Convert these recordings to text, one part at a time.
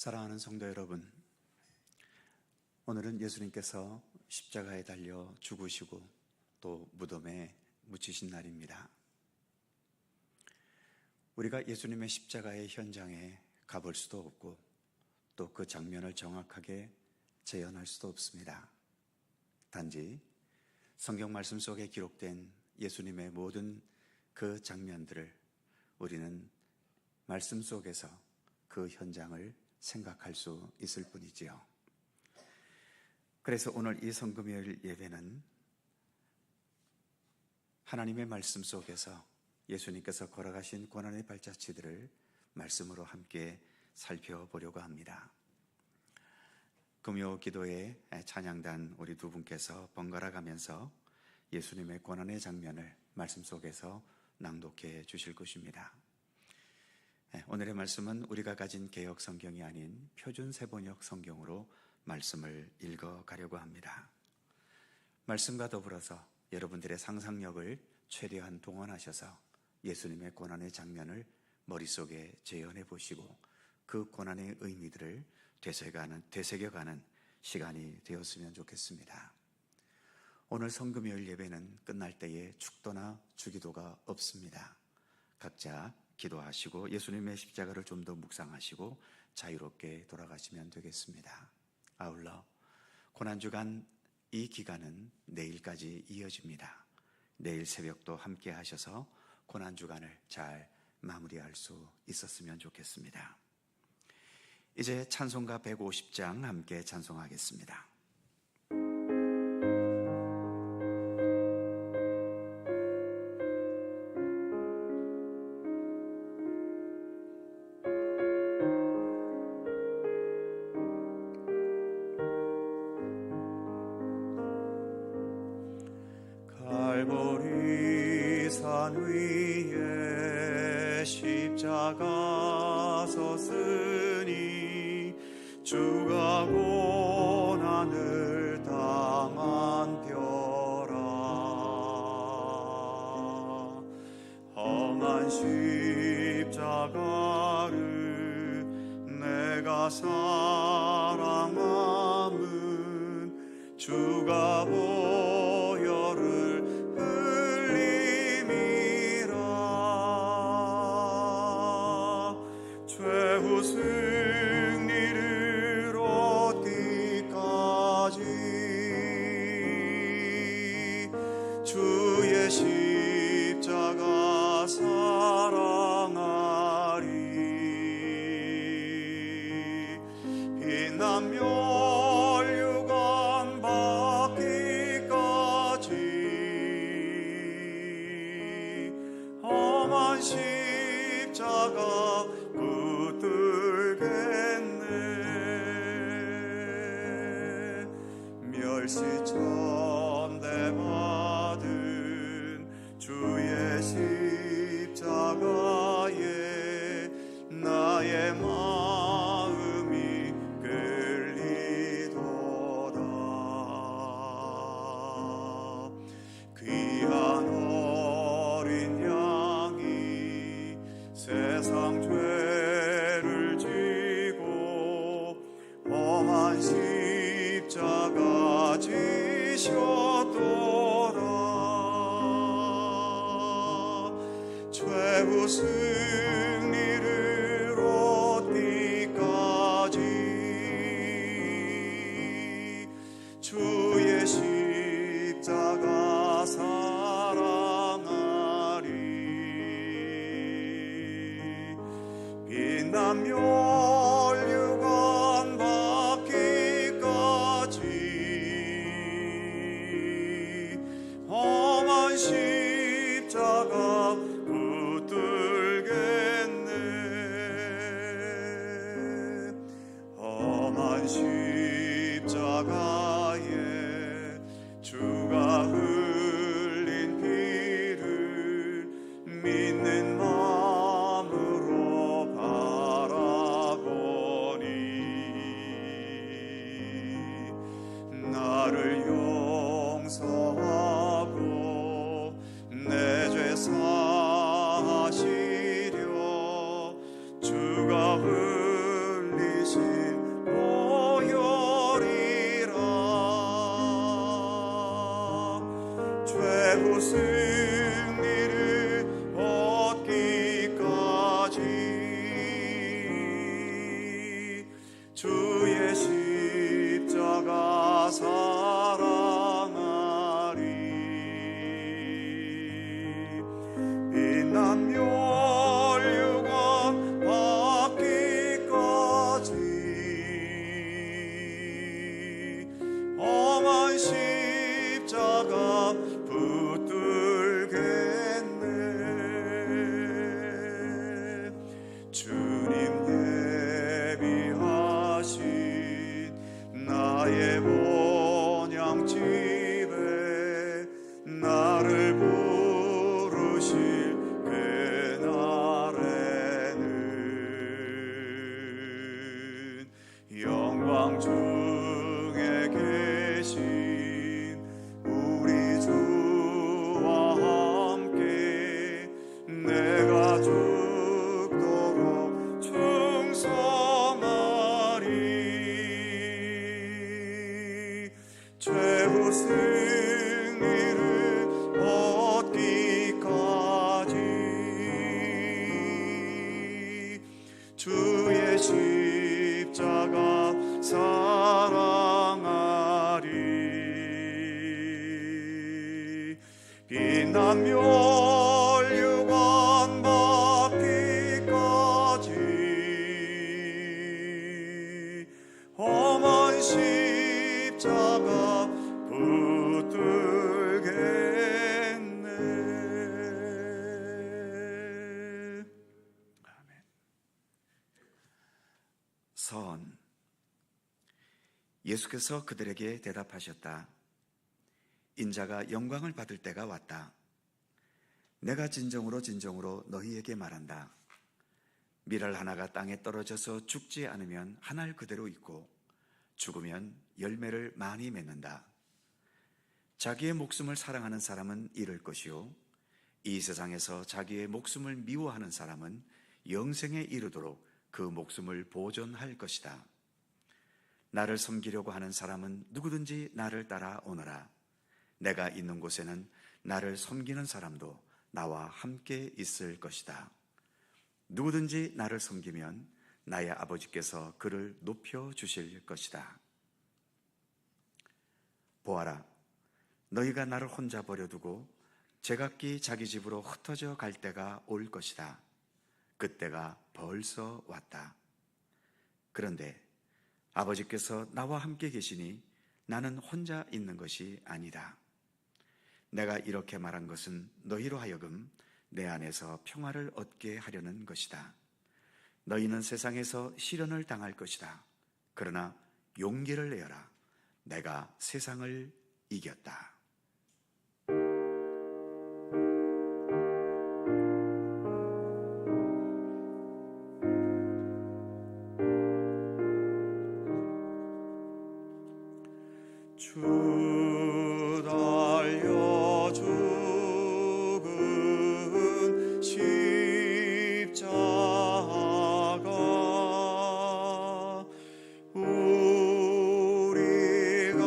사랑하는 성도 여러분, 오늘은 예수님께서 십자가에 달려 죽으시고 또 무덤에 묻히신 날입니다. 우리가 예수님의 십자가의 현장에 가볼 수도 없고 또 그 장면을 정확하게 재현할 수도 없습니다. 단지 성경 말씀 속에 기록된 예수님의 모든 그 장면들을 우리는 말씀 속에서 그 현장을 생각할 수 있을 뿐이지요. 그래서 오늘 이 성금요일 예배는 하나님의 말씀 속에서 예수님께서 걸어가신 고난의 발자취들을 말씀으로 함께 살펴보려고 합니다. 금요 기도회 찬양단 우리 두 분께서 번갈아 가면서 예수님의 고난의 장면을 말씀 속에서 낭독해 주실 것입니다. 오늘의 말씀은 우리가 가진 개역 성경이 아닌 표준 세번역 성경으로 말씀을 읽어가려고 합니다. 말씀과 더불어서 여러분들의 상상력을 최대한 동원하셔서 예수님의 고난의 장면을 머릿속에 재현해 보시고 그 고난의 의미들을 되새겨가는 시간이 되었으면 좋겠습니다. 오늘 성금요일 예배는 끝날 때에 축도나 주기도가 없습니다. 각자 기도하시고 예수님의 십자가를 좀 더 묵상하시고 자유롭게 돌아가시면 되겠습니다. 아울러 고난주간 이 기간은 내일까지 이어집니다. 내일 새벽도 함께 하셔서 고난주간을 잘 마무리할 수 있었으면 좋겠습니다. 이제 찬송가 150장 함께 찬송하겠습니다. 갈보리 산 위에 십자가 섰으니 주가 고난을 당한 벼라. 험한 십자가를 내가 사랑함은 주가 보혈을 최후 승리를 얻기까지 주의 십자가 사랑하리. 빛나며 멸류관 받기까지 험한 십자가 멸시천대 받은 주의 십자가에 나의 마음이 끌리도다. 귀한 어린 양이 세상 죄를 지고 험한 십자가 지셨도다. 최후 승리를 얻기까지 주의 십자가 사랑하리. 빛나며 십자가 붙들겠네. 험한 십자가에 주가 흘린 피를 믿는 마음으로 바라보니 나를 용서하고 내 죄 최후 승리를 얻기까지 주의 십자가 사랑하리. 빛난 멸류관 받기까지 험한 십자가 붙들겠네. 주님 예비하신 나의 본향집에 나를 부르실 그날에는 영광 중에 계신 우리 주와 함께 내가 죽도록 충성하리. 최후 승리를 얻기까지 주의 십자가 사랑하리. 빛난 멸류관 받기까지 험한 십자가 붙들겠네. 아멘. 선. 예수께서 그들에게 대답하셨다. 인자가 영광을 받을 때가 왔다. 내가 진정으로 진정으로 너희에게 말한다. 밀알 하나가 땅에 떨어져서 죽지 않으면 한 알 그대로 있고 죽으면 열매를 많이 맺는다. 자기의 목숨을 사랑하는 사람은 잃을 것이요 이 세상에서 자기의 목숨을 미워하는 사람은 영생에 이르도록 그 목숨을 보존할 것이다. 나를 섬기려고 하는 사람은 누구든지 나를 따라오너라. 내가 있는 곳에는 나를 섬기는 사람도 나와 함께 있을 것이다. 누구든지 나를 섬기면 나의 아버지께서 그를 높여주실 것이다. 보아라, 너희가 나를 혼자 버려두고 제각기 자기 집으로 흩어져 갈 때가 올 것이다. 그때가 벌써 왔다. 그런데 아버지께서 나와 함께 계시니 나는 혼자 있는 것이 아니다. 내가 이렇게 말한 것은 너희로 하여금 내 안에서 평화를 얻게 하려는 것이다. 너희는 세상에서 시련을 당할 것이다. 그러나 용기를 내어라. 내가 세상을 이겼다. 주 달려 죽은 십자가 우리가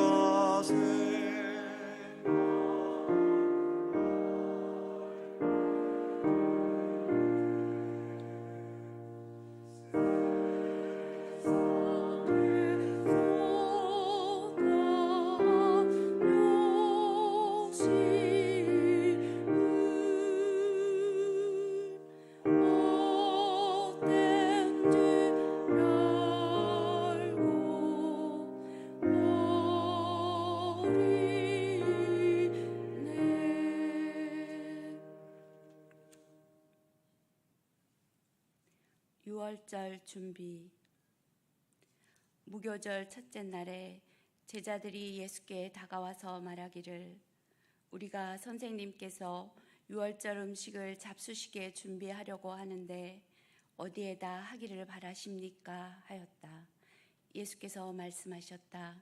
유월절 준비. 무교절 첫째 날에 제자들이 예수께 다가와서 말하기를 우리가 선생님께서 유월절 음식을 잡수시게 준비하려고 하는데 어디에다 하기를 바라십니까? 하였다. 예수께서 말씀하셨다.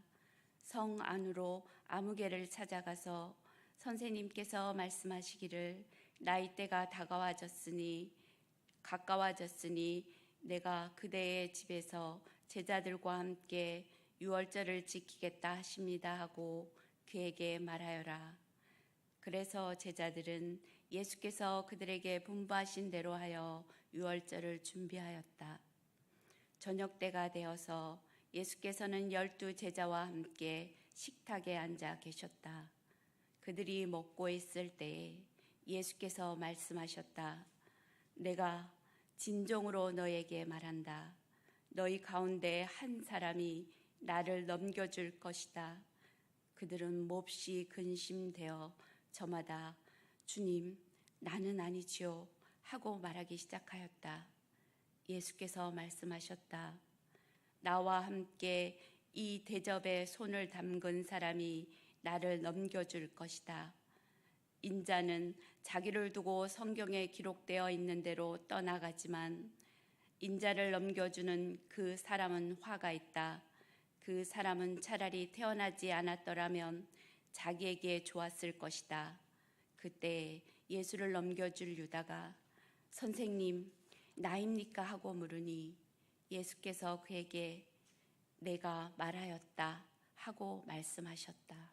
성 안으로 아무개를 찾아가서 선생님께서 말씀하시기를 나이때가 가까워졌으니 내가 그대의 집에서 제자들과 함께 유월절을 지키겠다 하십니다 하고 그에게 말하여라. 그래서 제자들은 예수께서 그들에게 분부하신 대로 하여 유월절을 준비하였다. 저녁 때가 되어서 예수께서는 12 제자와 함께 식탁에 앉아 계셨다. 그들이 먹고 있을 때에 예수께서 말씀하셨다. 내가 진정으로 너에게 말한다. 너희 가운데 한 사람이 나를 넘겨줄 것이다. 그들은 몹시 근심되어 저마다 주님, 나는 아니지요 하고 말하기 시작하였다. 예수께서 말씀하셨다. 나와 함께 이 대접에 손을 담근 사람이 나를 넘겨줄 것이다. 인자는 자기를 두고 성경에 기록되어 있는 대로 떠나가지만 인자를 넘겨주는 그 사람은 화가 있다. 그 사람은 차라리 태어나지 않았더라면 자기에게 좋았을 것이다. 그때 예수를 넘겨줄 유다가 선생님, 나입니까? 하고 물으니 예수께서 그에게 내가 말하였다 하고 말씀하셨다.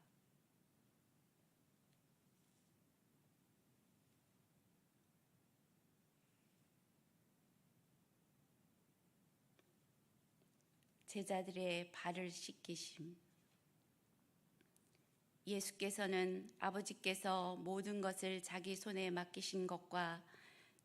제자들의 발을 씻기심. 예수께서는 아버지께서 모든 것을 자기 손에 맡기신 것과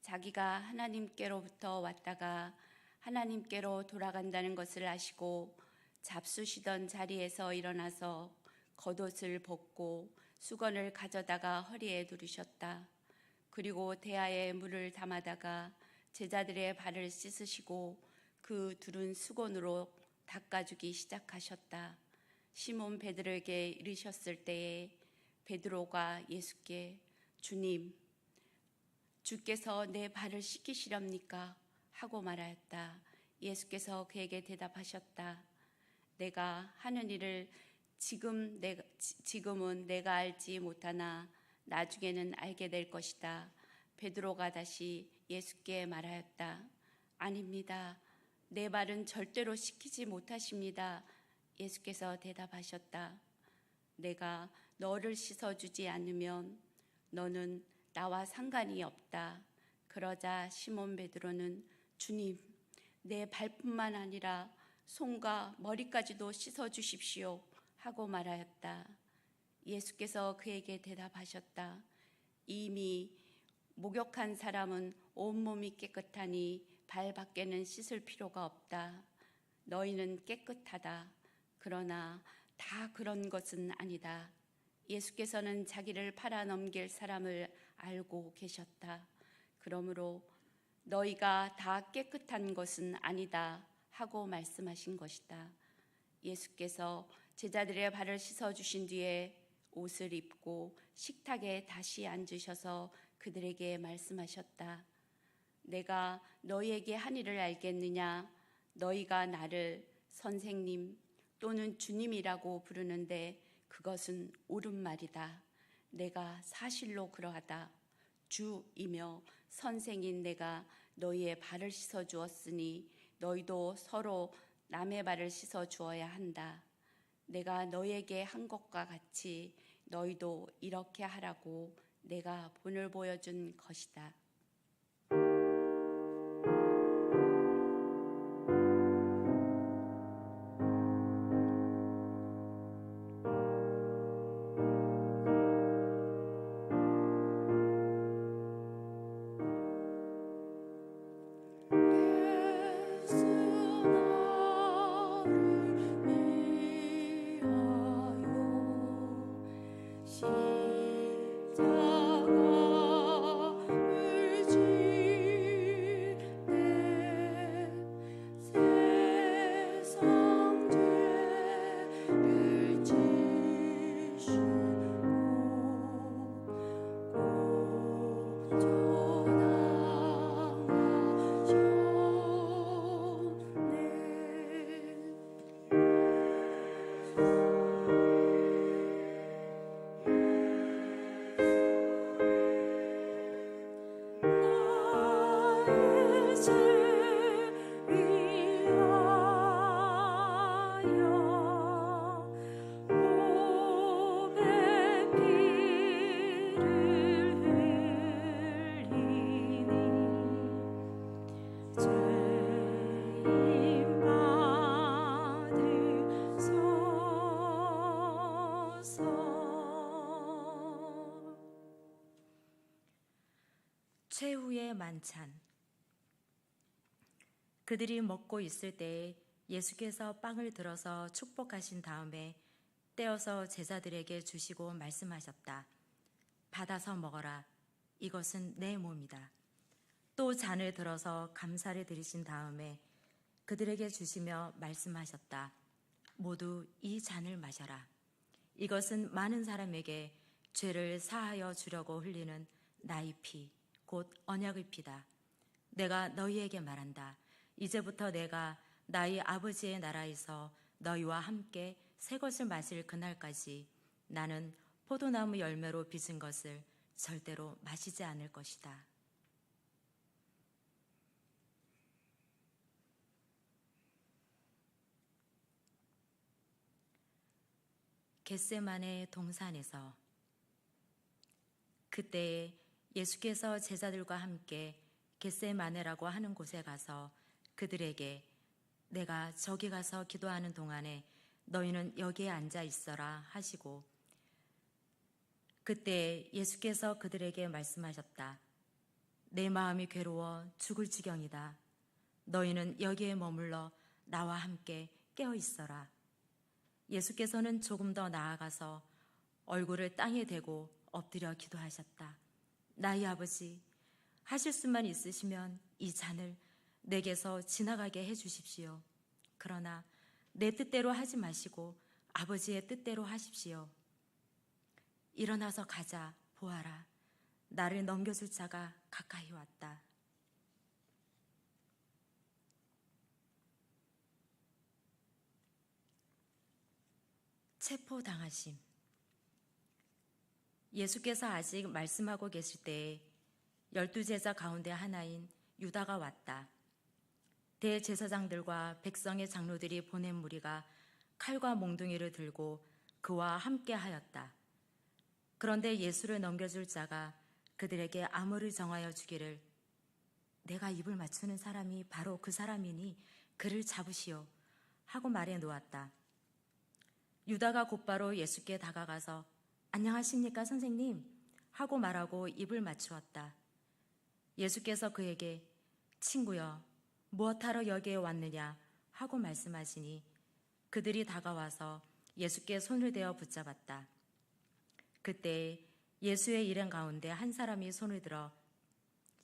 자기가 하나님께로부터 왔다가 하나님께로 돌아간다는 것을 아시고 잡수시던 자리에서 일어나서 겉옷을 벗고 수건을 가져다가 허리에 두르셨다. 그리고 대야에 물을 담아다가 제자들의 발을 씻으시고 그 두른 수건으로 닦아주기 시작하셨다. 시몬 베드로에게 이르셨을 때에 베드로가 예수께 주님, 주께서 내 발을 씻기시렵니까? 하고 말하였다. 예수께서 그에게 대답하셨다. 내가 하는 일을 지금은 내가 알지 못하나 나중에는 알게 될 것이다. 베드로가 다시 예수께 말하였다. 아닙니다. 내 발은 절대로 씻기지 못하십니다. 예수께서 대답하셨다. 내가 너를 씻어주지 않으면 너는 나와 상관이 없다. 그러자 시몬 베드로는 주님, 내 발뿐만 아니라 손과 머리까지도 씻어주십시오 하고 말하였다. 예수께서 그에게 대답하셨다. 이미 목욕한 사람은 온몸이 깨끗하니 발 밖에는 씻을 필요가 없다. 너희는 깨끗하다. 그러나 다 그런 것은 아니다. 예수께서는 자기를 팔아 넘길 사람을 알고 계셨다. 그러므로 너희가 다 깨끗한 것은 아니다 하고 말씀하신 것이다. 예수께서 제자들의 발을 씻어주신 뒤에 옷을 입고 식탁에 다시 앉으셔서 그들에게 말씀하셨다. 내가 너희에게 한 일을 알겠느냐? 너희가 나를 선생님 또는 주님이라고 부르는데 그것은 옳은 말이다. 내가 사실로 그러하다. 주이며 선생인 내가 너희의 발을 씻어 주었으니 너희도 서로 남의 발을 씻어 주어야 한다. 내가 너희에게 한 것과 같이 너희도 이렇게 하라고 내가 본을 보여준 것이다. 최후의 만찬. 그들이 먹고 있을 때에 예수께서 빵을 들어서 축복하신 다음에 떼어서 제자들에게 주시고 말씀하셨다. 받아서 먹어라. 이것은 내 몸이다. 또 잔을 들어서 감사를 드리신 다음에 그들에게 주시며 말씀하셨다. 모두 이 잔을 마셔라. 이것은 많은 사람에게 죄를 사하여 주려고 흘리는 나의 피, 곧 언약의 피다. 내가 너희에게 말한다. 이제부터 내가 나의 아버지의 나라에서 너희와 함께 새 것을 마실 그날까지 나는 포도나무 열매로 빚은 것을 절대로 마시지 않을 것이다. 겟세마네 동산에서 그때에 예수께서 제자들과 함께 겟세마네라고 하는 곳에 가서 그들에게 내가 저기 가서 기도하는 동안에 너희는 여기에 앉아 있어라 하시고 그때 예수께서 그들에게 말씀하셨다. 내 마음이 괴로워 죽을 지경이다. 너희는 여기에 머물러 나와 함께 깨어 있어라. 예수께서는 조금 더 나아가서 얼굴을 땅에 대고 엎드려 기도하셨다. 나의 아버지, 하실 수만 있으시면 이 잔을 내게서 지나가게 해주십시오. 그러나 내 뜻대로 하지 마시고 아버지의 뜻대로 하십시오. 일어나서 가자. 보아라. 나를 넘겨줄 자가 가까이 왔다. 체포당하심. 예수께서 아직 말씀하고 계실 때에 12제자 가운데 하나인 유다가 왔다. 대제사장들과 백성의 장로들이 보낸 무리가 칼과 몽둥이를 들고 그와 함께 하였다. 그런데 예수를 넘겨줄 자가 그들에게 암호를 정하여 주기를 내가 입을 맞추는 사람이 바로 그 사람이니 그를 잡으시오 하고 말해 놓았다. 유다가 곧바로 예수께 다가가서 안녕하십니까 선생님 하고 말하고 입을 맞추었다. 예수께서 그에게 친구여 무엇하러 여기에 왔느냐 하고 말씀하시니 그들이 다가와서 예수께 손을 대어 붙잡았다. 그때 예수의 일행 가운데 한 사람이 손을 들어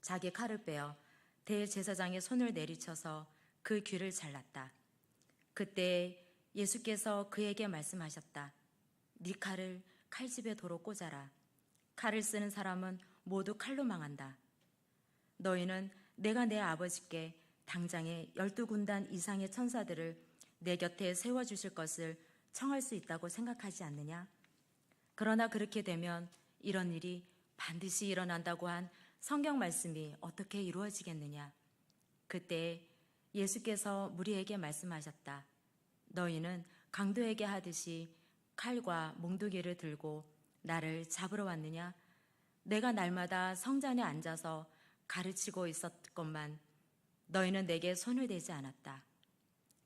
자기 칼을 빼어 대제사장의 손을 내리쳐서 그 귀를 잘랐다. 그때 예수께서 그에게 말씀하셨다. 네 칼을 칼집에 도로 꽂아라. 칼을 쓰는 사람은 모두 칼로 망한다. 너희는 내가 내 아버지께 당장에 12군단 이상의 천사들을 내 곁에 세워주실 것을 청할 수 있다고 생각하지 않느냐? 그러나 그렇게 되면 이런 일이 반드시 일어난다고 한 성경 말씀이 어떻게 이루어지겠느냐? 그때 예수께서 무리에게 말씀하셨다. 너희는 강도에게 하듯이 칼과 몽둥이를 들고 나를 잡으러 왔느냐? 내가 날마다 성전에 앉아서 가르치고 있었건만 너희는 내게 손을 대지 않았다.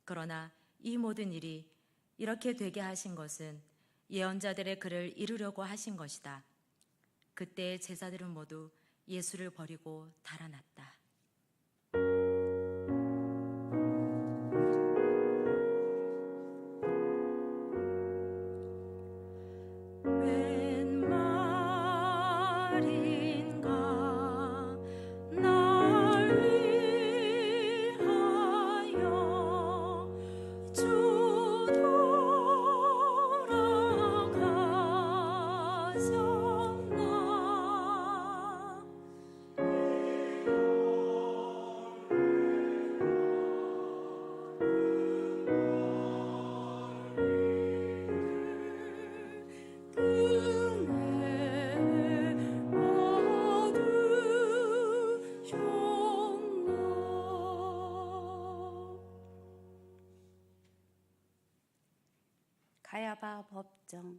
그러나 이 모든 일이 이렇게 되게 하신 것은 예언자들의 글을 이루려고 하신 것이다. 그때 제자들은 모두 예수를 버리고 달아났다. 웬 말인가 날 위하여 주 돌아가셨나 은혜 얻으셨나. 가야바 법정.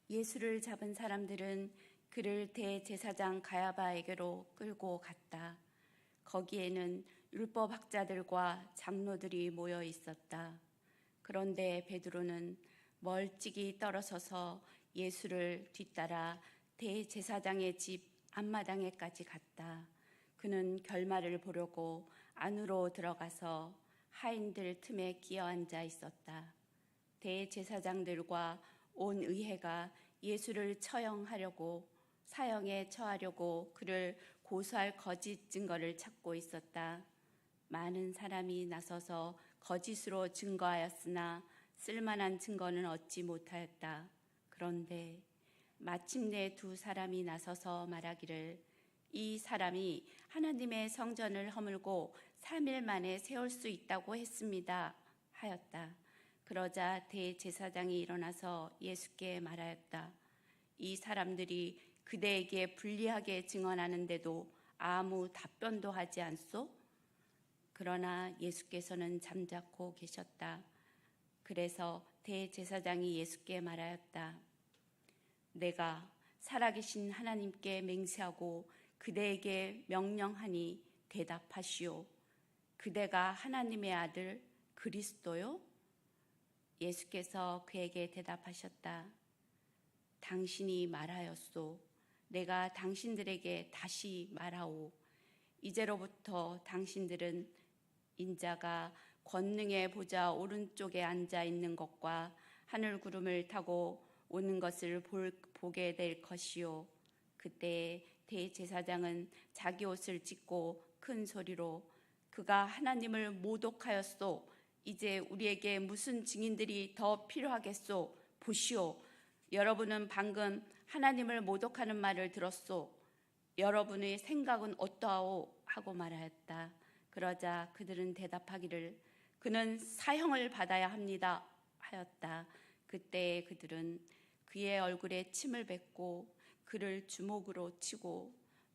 예수를 잡은 사람들은 그를 대제사장 가야바에게로 끌고 갔다. 거기에는 율법학자들과 장로들이 모여 있었다. 그런데 베드로는 멀찍이 떨어서서 예수를 뒤따라 대제사장의 집 앞마당에까지 갔다. 그는 결말을 보려고 안으로 들어가서 하인들 틈에 끼어 앉아 있었다. 대제사장들과 온 의회가 예수를 사형에 처하려고 그를 고소할 거짓 증거를 찾고 있었다. 많은 사람이 나서서 거짓으로 증거하였으나 쓸만한 증거는 얻지 못하였다. 그런데 마침내 두 사람이 나서서 말하기를 이 사람이 하나님의 성전을 허물고 3일 만에 세울 수 있다고 했습니다 하였다. 그러자 대제사장이 일어나서 예수께 말하였다. 이 사람들이 그대에게 불리하게 증언하는데도 아무 답변도 하지 않소? 그러나 예수께서는 잠자코 계셨다. 그래서 대제사장이 예수께 말하였다. 내가 살아계신 하나님께 맹세하고 그대에게 명령하니 대답하시오. 그대가 하나님의 아들 그리스도요? 예수께서 그에게 대답하셨다. 당신이 말하였소. 내가 당신들에게 다시 말하오. 이제로부터 당신들은 인자가 권능의 보좌 오른쪽에 앉아 있는 것과 하늘 구름을 타고 오는 것을 보게 될 것이요. 그때 대제사장은 자기 옷을 찢고 큰 소리로 그가 하나님을 모독하였소. 이제 우리에게 무슨 증인들이 더 필요하겠소? 보시오. 여러분은 방금 하나님을 모독하는 말을 들었소. 여러분의 생각은 어떠하오? 하고 말하였다. 그러자 그들은 대답하기를 그는 사형을 받아야 합니다 하였다. 그때 그들은 그의 얼굴에 침을 뱉고 그를 주먹으로 치고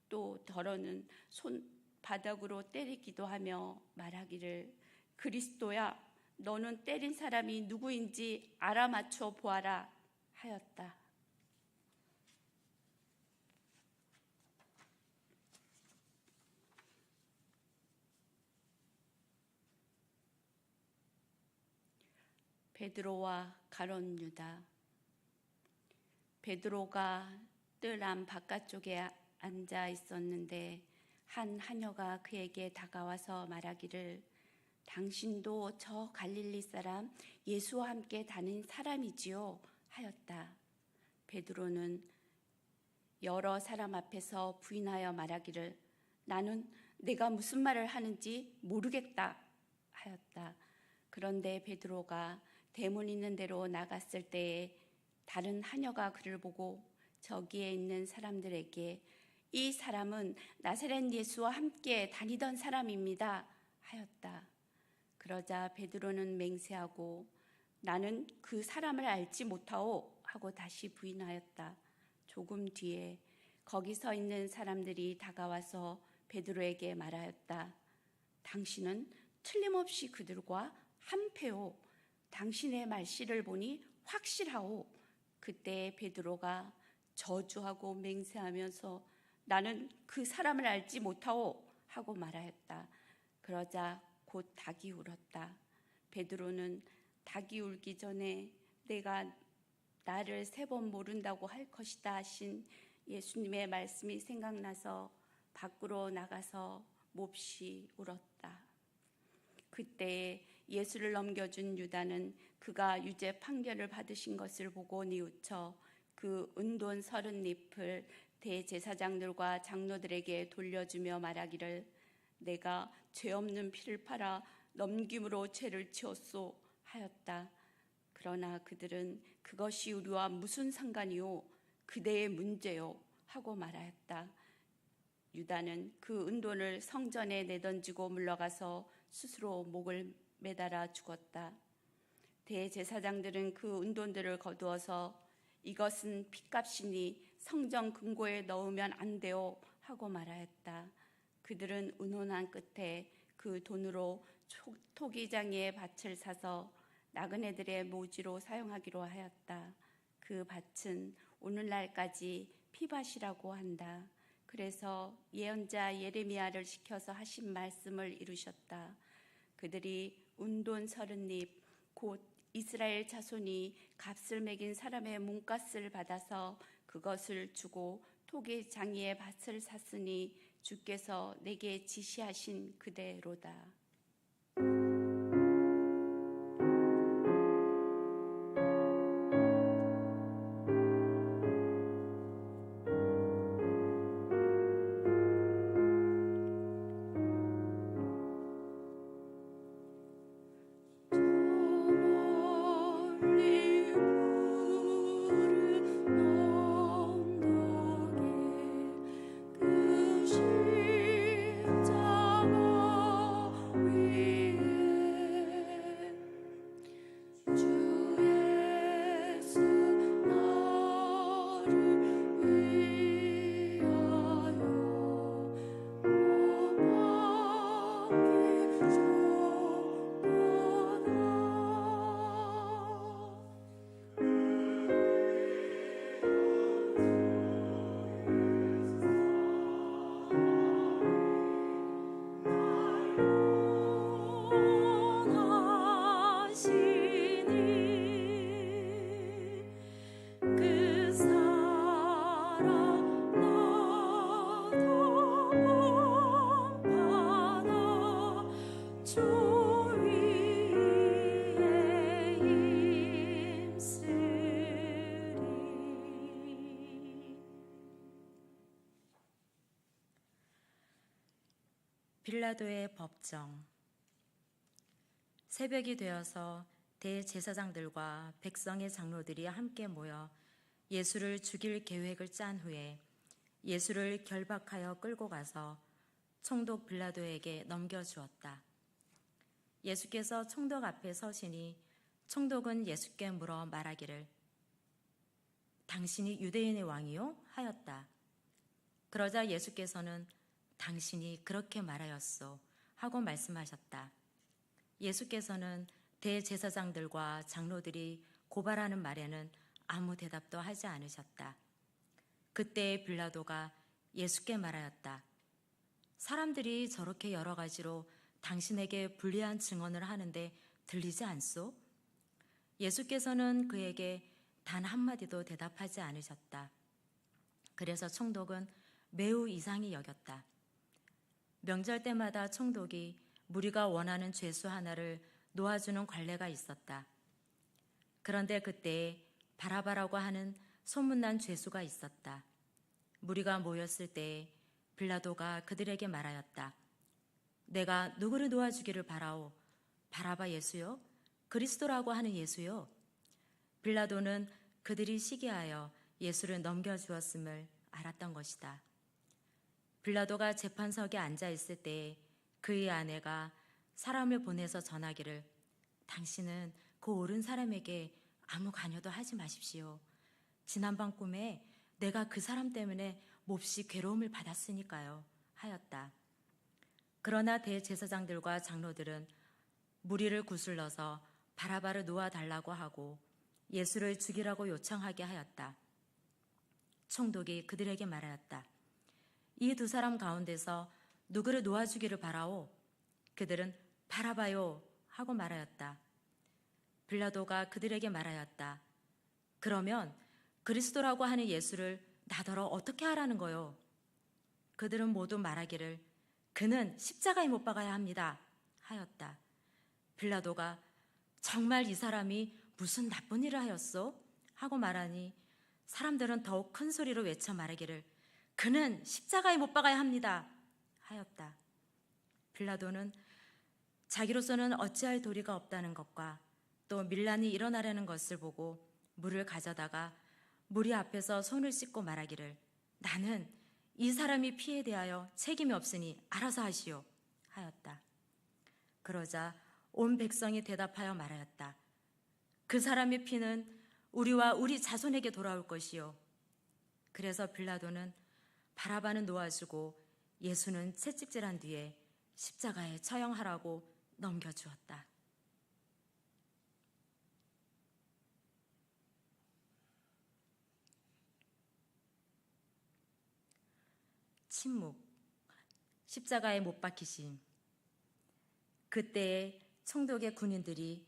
또 더러는 손바닥으로 때리기도 하며 말하기를 그리스도야, 너는 때린 사람이 누구인지 알아맞혀 보아라 하였다. 베드로와 가룟 유다. 베드로가 뜰 안 바깥쪽에 앉아 있었는데 한 하녀가 그에게 다가와서 말하기를 당신도 저 갈릴리 사람 예수와 함께 다닌 사람이지요 하였다. 베드로는 여러 사람 앞에서 부인하여 말하기를 나는 내가 무슨 말을 하는지 모르겠다 하였다. 그런데 베드로가 대문 있는 데로 나갔을 때에 다른 하녀가 그를 보고 저기에 있는 사람들에게 이 사람은 나사렛 예수와 함께 다니던 사람입니다 하였다. 그러자 베드로는 맹세하고 나는 그 사람을 알지 못하오 하고 다시 부인하였다. 조금 뒤에 거기 서 있는 사람들이 다가와서 베드로에게 말하였다. 당신은 틀림없이 그들과 한패오. 당신의 말씨를 보니 확실하오. 그때 베드로가 저주하고 맹세하면서 나는 그 사람을 알지 못하오 하고 말하였다. 그러자 곧 닭이 울었다. 베드로는 닭이 울기 전에 내가 나를 3번 모른다고 할 것이다 하신 예수님의 말씀이 생각나서 밖으로 나가서 몹시 울었다. 그때 예수를 넘겨준 유다는 그가 유죄 판결을 받으신 것을 보고 뉘우쳐 그 은돈 30잎을 대제사장들과 장로들에게 돌려주며 말하기를 내가 죄 없는 피를 팔아 넘김으로 죄를 지었소 하였다. 그러나 그들은 그것이 우리와 무슨 상관이요? 그대의 문제요 하고 말하였다. 유다는 그 은돈을 성전에 내던지고 물러가서 스스로 목을 매달아 죽었다. 대제사장들은 그 은돈들을 거두어서 이것은 핏값이니 성전 금고에 넣으면 안 돼요 하고 말하였다. 그들은 의논한 끝에 그 돈으로 토기장의 밭을 사서 나그네들의 모지로 사용하기로 하였다. 그 밭은 오늘날까지 피밭이라고 한다. 그래서 예언자 예레미야를 시켜서 하신 말씀을 이루셨다. 그들이 은돈 30잎 곧 이스라엘 자손이 값을 매긴 사람의 몸값을 받아서 그것을 주고 토기장이의 밭을 샀으니 주께서 내게 지시하신 그대로다. 멀리 푸른 언덕에 그 십자가 위에 주 예수 나를 위하여 못 박히셨도다. 원하시니 그 사랑 나도 본받아 주 위에 힘쓰리. 빌라도의 법정. 새벽이 되어서 대제사장들과 백성의 장로들이 함께 모여 예수를 죽일 계획을 짠 후에 예수를 결박하여 끌고 가서 총독 빌라도에게 넘겨주었다. 예수께서 총독 앞에 서시니 총독은 예수께 물어 말하기를 당신이 유대인의 왕이요? 하였다. 그러자 예수께서는 당신이 그렇게 말하였소 하고 말씀하셨다. 예수께서는 대제사장들과 장로들이 고발하는 말에는 아무 대답도 하지 않으셨다. 그때 빌라도가 예수께 말하였다. 사람들이 저렇게 여러 가지로 당신에게 불리한 증언을 하는데 들리지 않소? 예수께서는 그에게 단 한마디도 대답하지 않으셨다. 그래서 총독은 매우 이상히 여겼다. 명절 때마다 총독이 무리가 원하는 죄수 하나를 놓아주는 관례가 있었다. 그런데 그때 바라바라고 하는 소문난 죄수가 있었다. 무리가 모였을 때 빌라도가 그들에게 말하였다. 내가 누구를 놓아주기를 바라오? 바라바 예수요? 그리스도라고 하는 예수요? 빌라도는 그들이 시기하여 예수를 넘겨주었음을 알았던 것이다. 빌라도가 재판석에 앉아 있을 때 그의 아내가 사람을 보내서 전하기를 당신은 그 옳은 사람에게 아무 관여도 하지 마십시오. 지난밤 꿈에 내가 그 사람 때문에 몹시 괴로움을 받았으니까요. 하였다. 그러나 대제사장들과 장로들은 무리를 구슬러서 바라바를 놓아달라고 하고 예수를 죽이라고 요청하게 하였다. 총독이 그들에게 말하였다. 이 두 사람 가운데서 누구를 놓아주기를 바라오? 그들은 바라바요 하고 말하였다. 빌라도가 그들에게 말하였다. 그러면 그리스도라고 하는 예수를 나더러 어떻게 하라는 거요? 그들은 모두 말하기를 그는 십자가에 못 박아야 합니다 하였다. 빌라도가 정말 이 사람이 무슨 나쁜 일을 하였소? 하고 말하니 사람들은 더욱 큰 소리로 외쳐 말하기를 그는 십자가에 못 박아야 합니다 하였다. 빌라도는 자기로서는 어찌할 도리가 없다는 것과 또 밀란이 일어나려는 것을 보고 물을 가져다가 무리 앞에서 손을 씻고 말하기를 나는 이 사람이 피에 대하여 책임이 없으니 알아서 하시오 하였다. 그러자 온 백성이 대답하여 말하였다. 그 사람의 피는 우리와 우리 자손에게 돌아올 것이요. 그래서 빌라도는 바라바는 놓아주고 예수는 채찍질한 뒤에 십자가에 처형하라고 넘겨주었다. 침묵. 십자가에 못 박히심. 그때에 총독의 군인들이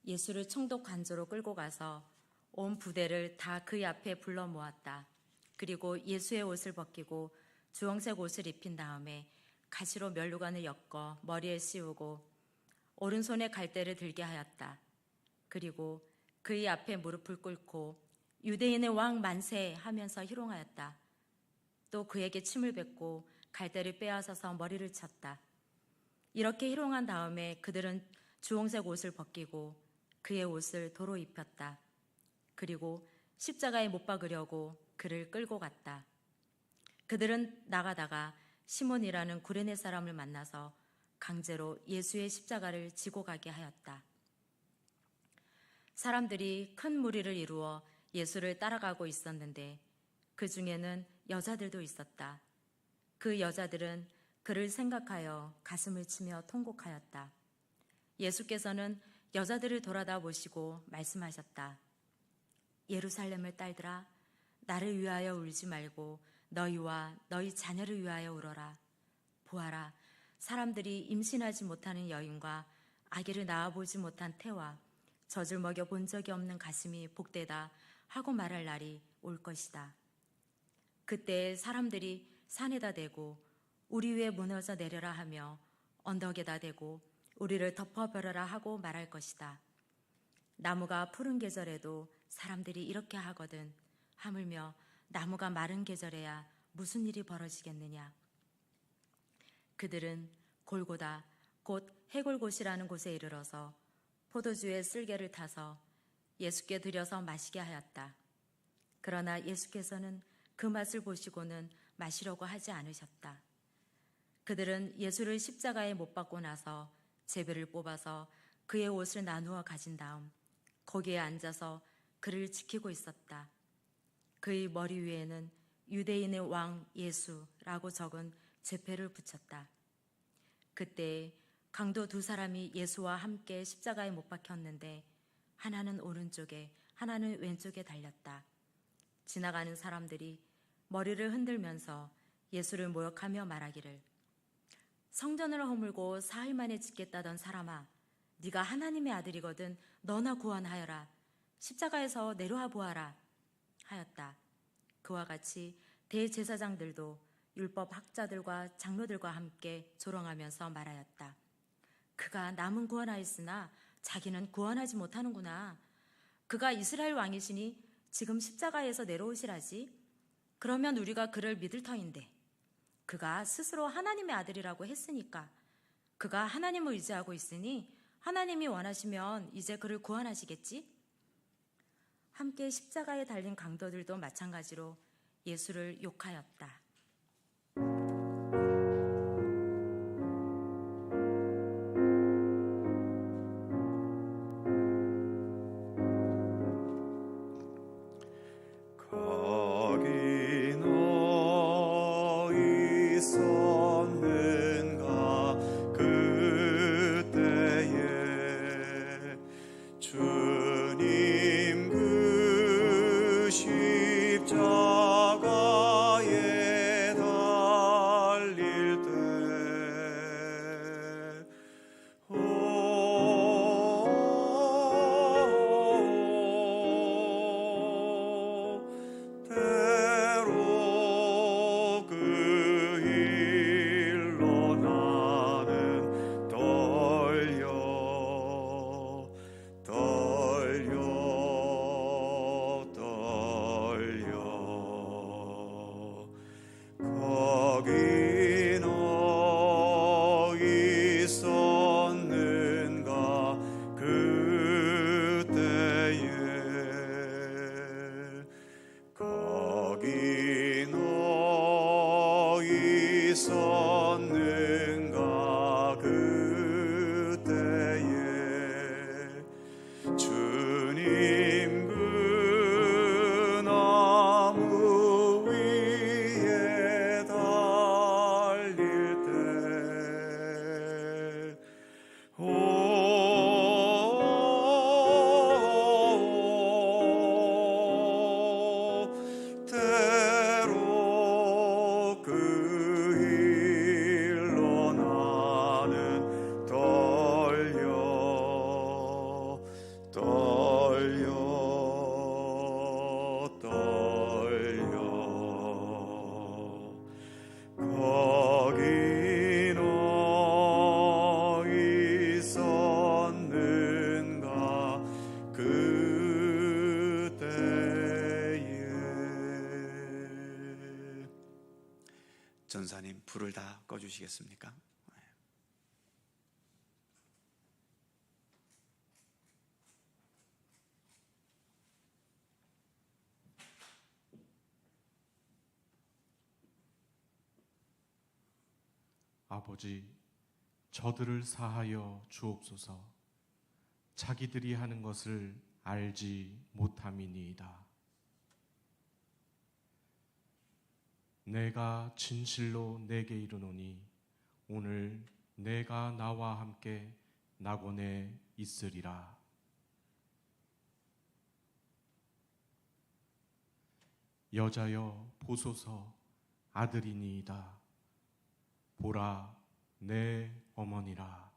예수를 총독 관저로 끌고 가서 온 부대를 다 그의 앞에 불러 모았다. 그리고 예수의 옷을 벗기고 주홍색 옷을 입힌 다음에 가시로 면류관을 엮어 머리에 씌우고 오른손에 갈대를 들게 하였다. 그리고 그의 앞에 무릎을 꿇고 유대인의 왕 만세 하면서 희롱하였다. 또 그에게 침을 뱉고 갈대를 빼앗아서 머리를 쳤다. 이렇게 희롱한 다음에 그들은 주홍색 옷을 벗기고 그의 옷을 도로 입혔다. 그리고 십자가에 못 박으려고 그를 끌고 갔다. 그들은 나가다가 시몬이라는 구레네 사람을 만나서 강제로 예수의 십자가를 지고 가게 하였다. 사람들이 큰 무리를 이루어 예수를 따라가고 있었는데 그 중에는 여자들도 있었다. 그 여자들은 그를 생각하여 가슴을 치며 통곡하였다. 예수께서는 여자들을 돌아다 보시고 말씀하셨다. 예루살렘을 딸들아, 나를 위하여 울지 말고 너희와 너희 자녀를 위하여 울어라. 보아라, 사람들이 임신하지 못하는 여인과 아기를 낳아보지 못한 태와 젖을 먹여 본 적이 없는 가슴이 복되다 하고 말할 날이 올 것이다. 그때 사람들이 산에다 대고 우리 위에 무너져 내려라 하며 언덕에다 대고 우리를 덮어버려라 하고 말할 것이다. 나무가 푸른 계절에도 사람들이 이렇게 하거든 하물며 나무가 마른 계절에야 무슨 일이 벌어지겠느냐. 그들은 골고다 곧 해골곳이라는 곳에 이르러서 포도주의 쓸개를 타서 예수께 들여서 마시게 하였다. 그러나 예수께서는 그 맛을 보시고는 마시려고 하지 않으셨다. 그들은 예수를 십자가에 못 박고 나서 제비를 뽑아서 그의 옷을 나누어 가진 다음 거기에 앉아서 그를 지키고 있었다. 그의 머리 위에는 유대인의 왕 예수라고 적은 제패를 붙였다. 그때 강도 두 사람이 예수와 함께 십자가에 못 박혔는데 하나는 오른쪽에 하나는 왼쪽에 달렸다. 지나가는 사람들이 머리를 흔들면서 예수를 모욕하며 말하기를 성전을 허물고 사흘 만에 짓겠다던 사람아, 네가 하나님의 아들이거든 너나 구원하여라. 십자가에서 내려와 보아라 하였다. 그와 같이 대제사장들도 율법 학자들과 장로들과 함께 조롱하면서 말하였다. 그가 남은 구원하였으나 자기는 구원하지 못하는구나. 그가 이스라엘 왕이시니 지금 십자가에서 내려오시라지. 그러면 우리가 그를 믿을 터인데 그가 스스로 하나님의 아들이라고 했으니까 그가 하나님을 의지하고 있으니 하나님이 원하시면 이제 그를 구원하시겠지? 함께 십자가에 달린 강도들도 마찬가지로 예수를 욕하였다. 거기 너 있었는가 그때에 주님 그 십자가에 달릴 때 때로 그 일로 나는 떨려 거기 너 있었는가 그때에 거기 너 있었는가 그때에 주님 그 나무 위에 달리실 전사님 불을 다 꺼주시겠습니까? 아버지, 저들을 사하여 주옵소서. 자기들이 하는 것을 알지 못함이니이다. 내가 진실로 내게 이르노니 오늘 내가 나와 함께 낙원에 있으리라. 여자여 보소서, 아들이니이다. 보라, 내 어머니라.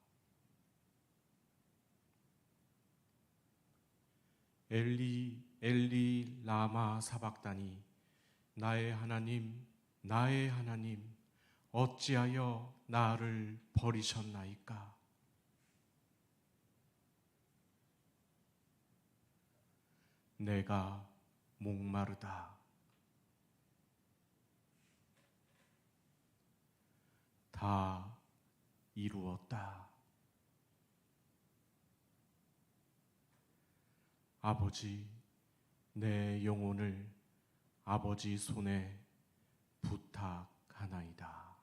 엘리 엘리 라마 사박다니, 나의 하나님 나의 하나님 어찌하여 나를 버리셨나이까. 내가 목마르다. 다 이루었다. 아버지, 내 영혼을 아버지 손에 부탁하나이다.